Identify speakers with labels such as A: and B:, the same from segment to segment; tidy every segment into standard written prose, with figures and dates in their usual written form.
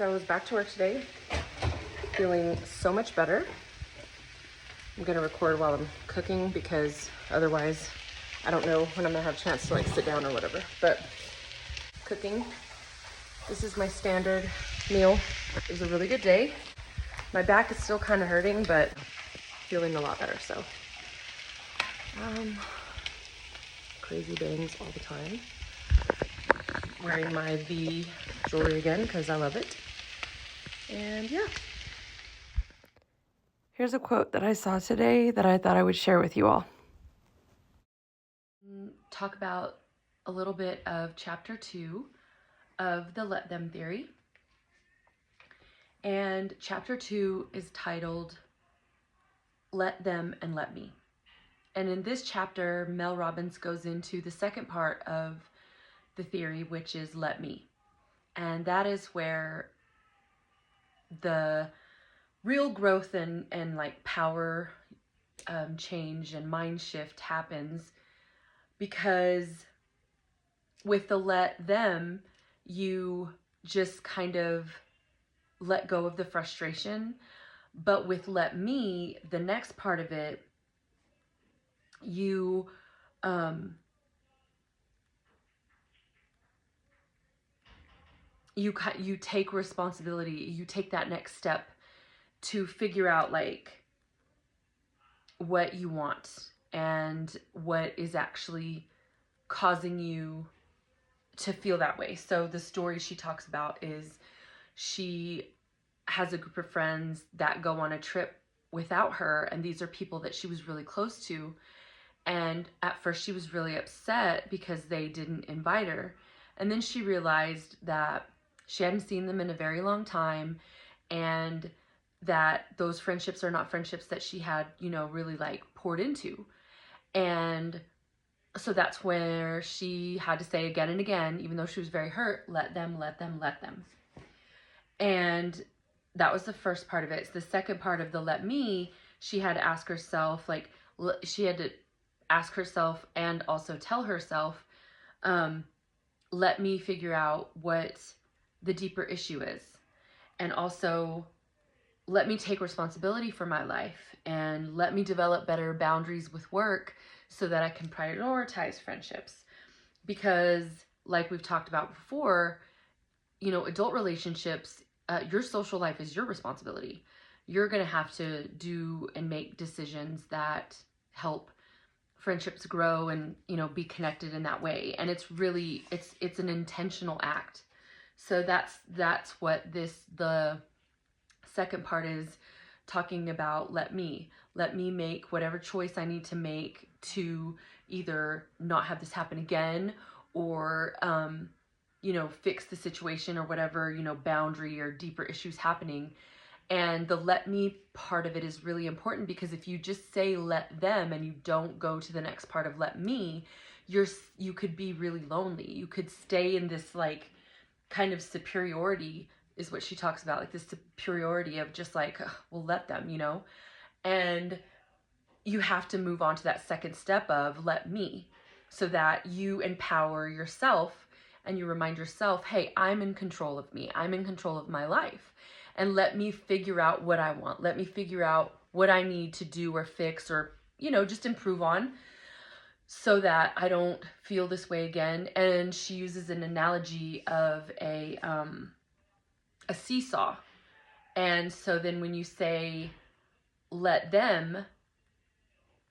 A: So I was back to work today, feeling so much better. I'm gonna record while I'm cooking because otherwise I don't know when I'm gonna have a chance to like sit down or whatever. But cooking, this is my standard meal. It was a really good day. My back is still kind of hurting, but feeling a lot better. So crazy bangs all the time. Wearing my V jewelry again because I love it. And yeah. Here's a quote that I saw today that I thought I would share with you all. Talk about a little bit of chapter 2 of the Let Them theory. And chapter 2 is titled Let Them and Let Me. And in this chapter, Mel Robbins goes into the second part of the theory, which is let me. And that is where the real growth and like power change and mind shift happens, because with the let them, you just kind of let go of the frustration. But with let me, the next part of it, you you take responsibility. You take that next step to figure out like what you want and what is actually causing you to feel that way. So the story she talks about is she has a group of friends that go on a trip without her, and these are people that she was really close to. And at first she was really upset because they didn't invite her. And then she realized that she hadn't seen them in a very long time, and that those friendships are not friendships that she had, really like poured into. And so that's where she had to say again and again, even though she was very hurt, let them, let them, let them. And that was the first part of it. So the second part of the let me, she had to ask herself, and also tell herself, let me figure out what the deeper issue is. And also let me take responsibility for my life, and let me develop better boundaries with work so that I can prioritize friendships. Because like we've talked about before, adult relationships, your social life is your responsibility. You're going to have to do and make decisions that help friendships grow and, be connected in that way. And it's really, it's an intentional act. So that's what the second part is talking about. Let me make whatever choice I need to make to either not have this happen again, or, fix the situation, or whatever, boundary or deeper issues happening. And the let me part of it is really important, because if you just say let them and you don't go to the next part of let me, you could be really lonely. You could stay in this like kind of superiority, is what she talks about, like this superiority of just like, well, let them, and you have to move on to that second step of let me, so that you empower yourself and you remind yourself, hey, I'm in control of me. I'm in control of my life. And let me figure out what I want. Let me figure out what I need to do or fix or, just improve on, so that I don't feel this way again. And she uses an analogy of a seesaw. And so then when you say let them,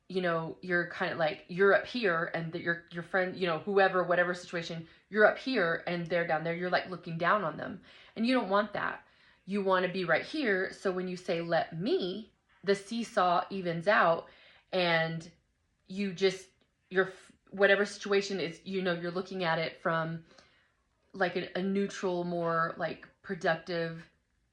A: you're kind of like, you're up here, and your friend, whoever, whatever situation, you're up here and they're down there. You're like looking down on them, and you don't want that. You want to be right here. So when you say let me, the seesaw evens out, and your whatever situation is, you're looking at it from like a neutral, more like productive,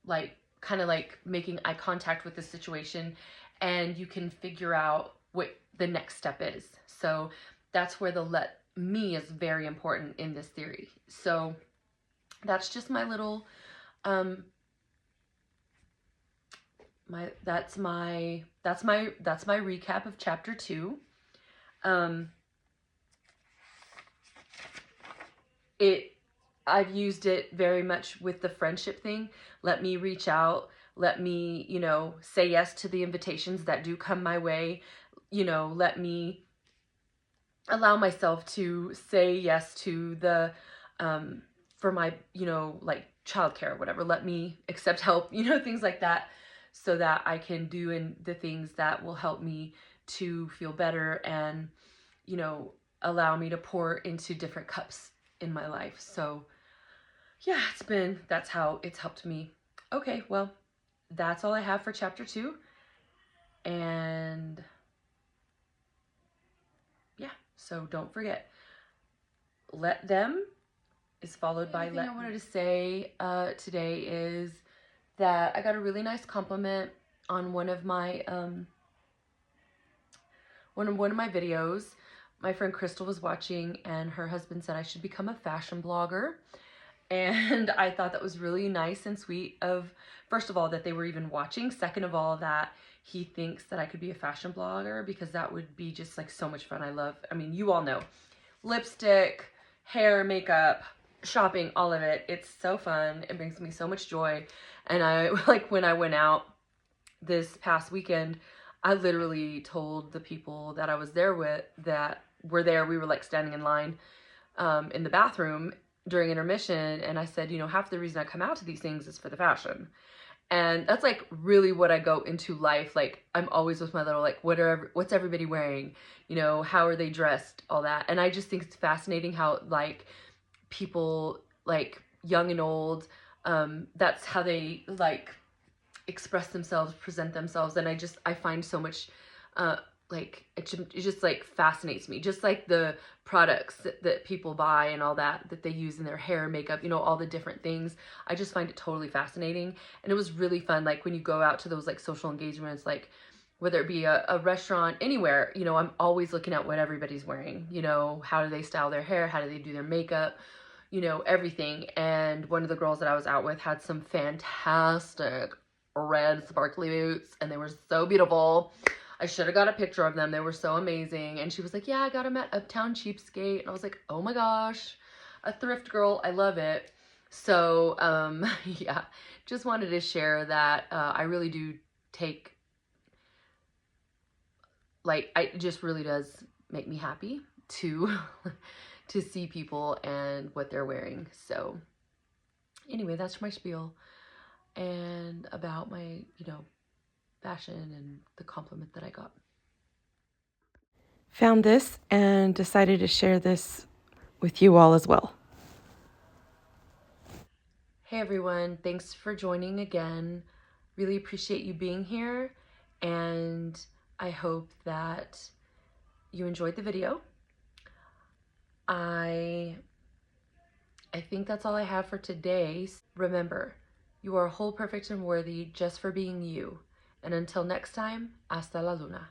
A: like kind of like making eye contact with the situation, and you can figure out what the next step is. So that's where the let me is very important in this theory. So that's just my little that's my recap of chapter 2. It I've used it very much with the friendship thing. Let me reach out. Let me, you know, say yes to the invitations that do come my way. You know, let me allow myself to say yes to the, for my, you know, like childcare or whatever. Let me accept help, you know, things like that, so that I can do the things that will help me to feel better and, you know, allow me to pour into different cups in my life. So yeah, that's how it's helped me. Okay, well, that's all I have for chapter 2. And yeah, so don't forget, let them is followed by let me. I wanted to say today is that I got a really nice compliment on one of my one of my videos. My friend Crystal was watching, and her husband said I should become a fashion blogger. And I thought that was really nice and sweet of, first of all, that they were even watching. Second of all, that he thinks that I could be a fashion blogger, because that would be just like so much fun. I mean, you all know, lipstick, hair, makeup, shopping, all of it. It's so fun. It brings me so much joy. And I, like, when I went out this past weekend, I literally told the people that I was there with, that were there, we were like standing in line in the bathroom during intermission, and I said, you know, half the reason I come out to these things is for the fashion. And that's like really what I go into life. Like, I'm always with my little, like, what's everybody wearing? You know, how are they dressed? All that. And I just think it's fascinating how, like, people, like, young and old, that's how they, like, express themselves, present themselves. And I find so much, like, it just like fascinates me. Just like the products that people buy and all that they use in their hair, makeup, you know, all the different things. I just find it totally fascinating. And it was really fun. Like, when you go out to those like social engagements, like whether it be a restaurant, anywhere, you know, I'm always looking at what everybody's wearing. You know, how do they style their hair? How do they do their makeup? You know, everything. And one of the girls that I was out with had some fantastic red sparkly boots, and they were so beautiful. I should have got a picture of them. They were so amazing. And she was like, yeah, I got them at Uptown Cheapskate. And I was like, oh my gosh, a thrift girl. I love it. So, yeah, just wanted to share that. I really do take, like, it just really does make me happy to, to see people and what they're wearing. So anyway, that's my spiel and about my, you know, fashion and the compliment that I got.
B: Found this and decided to share this with you all as well.
A: Hey everyone, thanks for joining again. Really appreciate you being here, and I hope that you enjoyed the video. I think that's all I have for today. Remember, you are whole, perfect, and worthy just for being you. And until next time, hasta la luna.